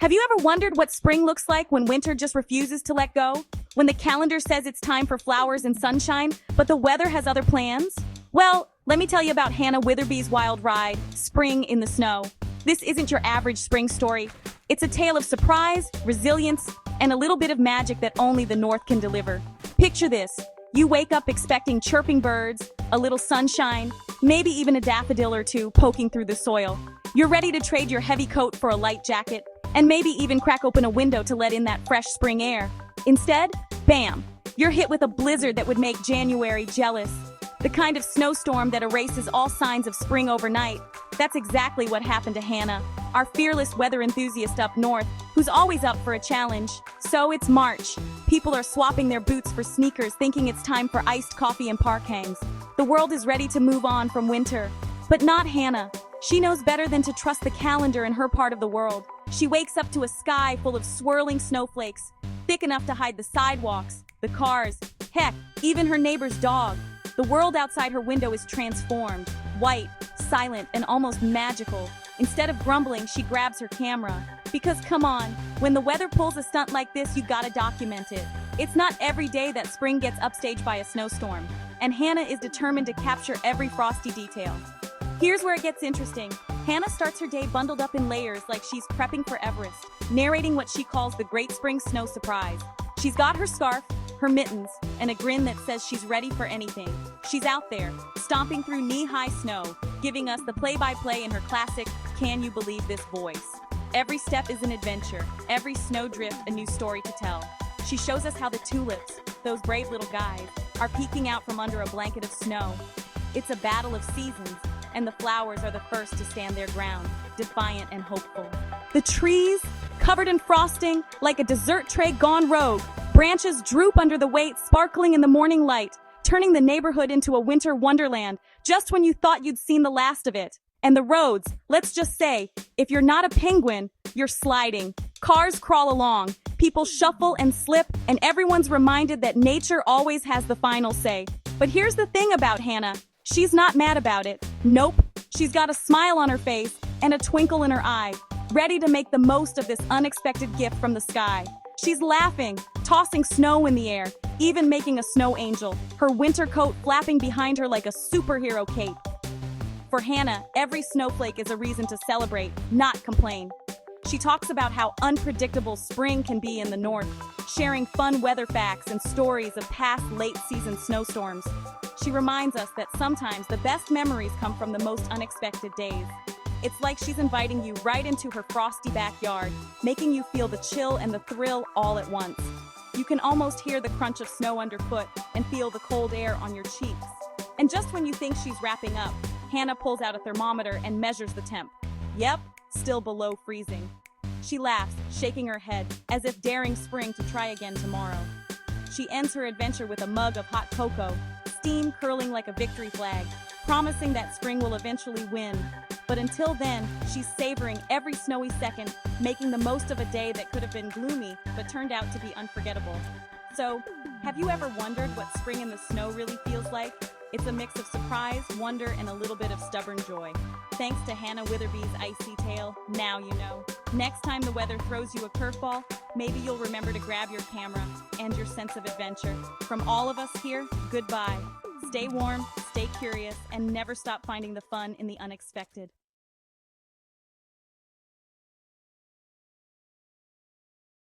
Have you ever wondered what spring looks like when winter just refuses to let go? When the calendar says it's time for flowers and sunshine, but the weather has other plans? Well, let me tell you about Hannah Witherbee's wild ride, Spring in the Snow. This isn't your average spring story. It's a tale of surprise, resilience, and a little bit of magic that only the North can deliver. Picture this. You wake up expecting chirping birds, a little sunshine, maybe even a daffodil or two poking through the soil. You're ready to trade your heavy coat for a light jacket, and maybe even crack open a window to let in that fresh spring air. Instead, bam, you're hit with a blizzard that would make January jealous. The kind of snowstorm that erases all signs of spring overnight. That's exactly what happened to Hannah, our fearless weather enthusiast up north, who's always up for a challenge. So it's March. People are swapping their boots for sneakers, thinking it's time for iced coffee and park hangs. The world is ready to move on from winter. But not Hannah. She knows better than to trust the calendar in her part of the world. She wakes up to a sky full of swirling snowflakes, thick enough to hide the sidewalks, the cars, heck, even her neighbor's dog. The world outside her window is transformed, white, silent, and almost magical. Instead of grumbling, she grabs her camera. Because come on, when the weather pulls a stunt like this, you gotta document it. It's not every day that spring gets upstaged by a snowstorm, and Hannah is determined to capture every frosty detail. Here's where it gets interesting. Hannah starts her day bundled up in layers like she's prepping for Everest, narrating what she calls the Great Spring Snow Surprise. She's got her scarf, her mittens, and a grin that says she's ready for anything. She's out there, stomping through knee-high snow, giving us the play-by-play in her classic, "Can you believe this" voice. Every step is an adventure, every snowdrift a new story to tell. She shows us how the tulips, those brave little guys, are peeking out from under a blanket of snow. It's a battle of seasons, and the flowers are the first to stand their ground, defiant and hopeful. The trees, covered in frosting, like a dessert tray gone rogue, branches droop under the weight, sparkling in the morning light, turning the neighborhood into a winter wonderland, just when you thought you'd seen the last of it. And the roads, let's just say, if you're not a penguin, you're sliding. Cars crawl along, people shuffle and slip, and everyone's reminded that nature always has the final say. But here's the thing about Hannah. She's not mad about it. Nope. She's got a smile on her face and a twinkle in her eye, ready to make the most of this unexpected gift from the sky. She's laughing, tossing snow in the air, even making a snow angel, her winter coat flapping behind her like a superhero cape. For Hannah, every snowflake is a reason to celebrate, not complain. She talks about how unpredictable spring can be in the north, sharing fun weather facts and stories of past late-season snowstorms. She reminds us that sometimes the best memories come from the most unexpected days. It's like she's inviting you right into her frosty backyard, making you feel the chill and the thrill all at once. You can almost hear the crunch of snow underfoot and feel the cold air on your cheeks. And just when you think she's wrapping up, Hannah pulls out a thermometer and measures the temp. Yep, still below freezing. She laughs, shaking her head, as if daring spring to try again tomorrow. She ends her adventure with a mug of hot cocoa, steam curling like a victory flag, promising that spring will eventually win. But until then, she's savoring every snowy second, making the most of a day that could have been gloomy, but turned out to be unforgettable. So, have you ever wondered what spring in the snow really feels like? It's a mix of surprise, wonder, and a little bit of stubborn joy. Thanks to Hannah Witherbee's icy tale, now you know. Next time the weather throws you a curveball, maybe you'll remember to grab your camera and your sense of adventure. From all of us here, goodbye. Stay warm, stay curious, and never stop finding the fun in the unexpected.